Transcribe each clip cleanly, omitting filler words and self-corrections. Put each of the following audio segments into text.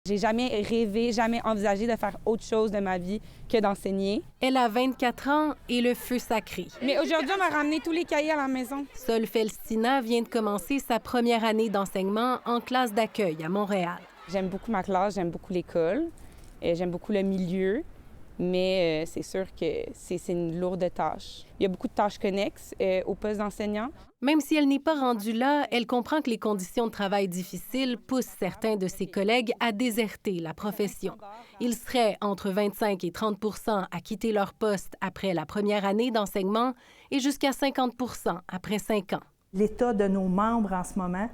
J'ai jamais rêvé, jamais envisagé de faire autre chose de ma vie que d'enseigner. Elle a 24 ans et le feu sacré. Mais aujourd'hui, on m'a ramené tous les cahiers à la maison. Sol Felstina vient de commencer sa première année d'enseignement en classe d'accueil à Montréal. J'aime beaucoup ma classe, j'aime beaucoup l'école, j'aime beaucoup le milieu, mais c'est sûr que c'est une lourde tâche. Il y a beaucoup de tâches connexes au poste d'enseignant. Même si elle n'est pas rendue là, elle comprend que les conditions de travail difficiles poussent certains de ses collègues à déserter la profession. Ils seraient entre 25 et 30 % à quitter leur poste après la première année d'enseignement et jusqu'à 50 % après 5 ans. L'état de nos membres en ce moment,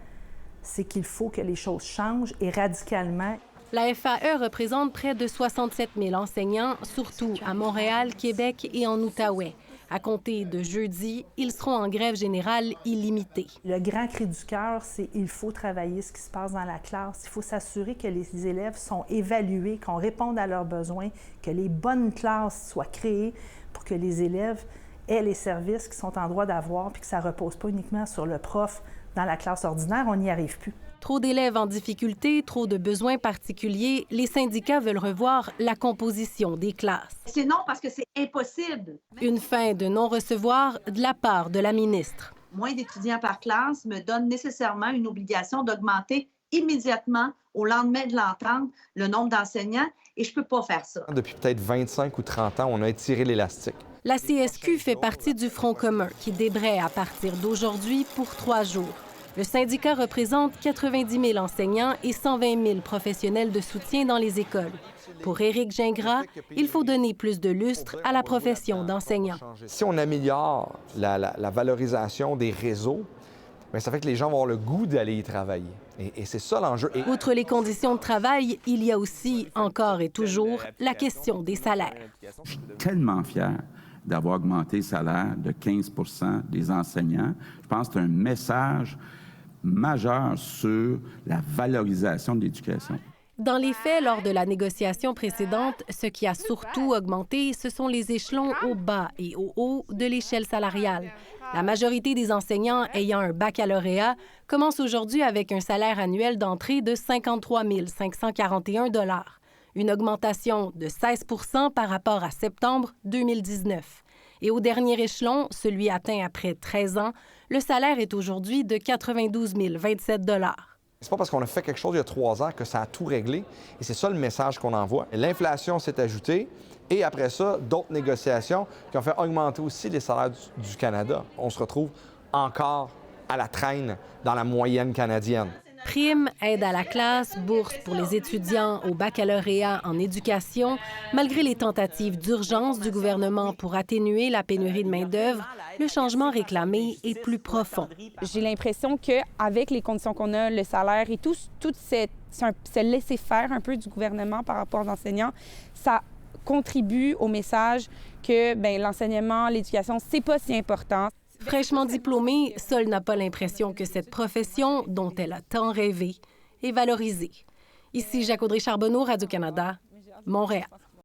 c'est qu'il faut que les choses changent et radicalement. La FAE représente près de 67 000 enseignants, surtout à Montréal, Québec et en Outaouais. À compter de jeudi, ils seront en grève générale illimitée. Le grand cri du cœur, c'est qu'il faut travailler ce qui se passe dans la classe. Il faut s'assurer que les élèves sont évalués, qu'on réponde à leurs besoins, que les bonnes classes soient créées pour que les élèves aient les services qu'ils sont en droit d'avoir puis que ça ne repose pas uniquement sur le prof dans la classe ordinaire. On n'y arrive plus. Trop d'élèves en difficulté, trop de besoins particuliers, les syndicats veulent revoir la composition des classes. C'est non parce que c'est impossible. Une fin de non-recevoir de la part de la ministre. Moins d'étudiants par classe me donne nécessairement une obligation d'augmenter immédiatement, au lendemain de l'entente, le nombre d'enseignants, et je ne peux pas faire ça. Depuis peut-être 25 ou 30 ans, on a étiré l'élastique. La CSQ fait partie du Front commun qui débraie à partir d'aujourd'hui pour 3 jours. Le syndicat représente 90 000 enseignants et 120 000 professionnels de soutien dans les écoles. Pour Éric Gingras, il faut donner plus de lustre à la profession d'enseignant. Si on améliore la valorisation des réseaux, bien, ça fait que les gens vont avoir le goût d'aller y travailler. Et c'est ça l'enjeu. Outre les conditions de travail, il y a aussi, encore et toujours, la question des salaires. Je suis tellement fier d'avoir augmenté le salaire de 15 % des enseignants. Je pense que c'est un message majeur sur la valorisation de l'éducation. Dans les faits, lors de la négociation précédente, ce qui a surtout augmenté, ce sont les échelons au bas et au haut de l'échelle salariale. La majorité des enseignants ayant un baccalauréat commence aujourd'hui avec un salaire annuel d'entrée de 53 541 $, une augmentation de 16 % par rapport à septembre 2019. Et au dernier échelon, celui atteint après 13 ans, le salaire est aujourd'hui de 92 027 $. C'est pas parce qu'on a fait quelque chose il y a 3 ans que ça a tout réglé. Et c'est ça le message qu'on envoie. L'inflation s'est ajoutée et après ça, d'autres négociations qui ont fait augmenter aussi les salaires du Canada. On se retrouve encore à la traîne dans la moyenne canadienne. Primes, aide à la classe, bourse pour les étudiants au baccalauréat en éducation. Malgré les tentatives d'urgence du gouvernement pour atténuer la pénurie de main-d'œuvre, le changement réclamé est plus profond. J'ai l'impression qu'avec les conditions qu'on a, le salaire et tout ce laisser-faire un peu du gouvernement par rapport aux enseignants, ça contribue au message que l'enseignement, l'éducation, c'est pas si important. Fraîchement diplômée, Sol n'a pas l'impression que cette profession, dont elle a tant rêvé, est valorisée. Ici Jacques Audrey Charbonneau, Radio-Canada, Montréal.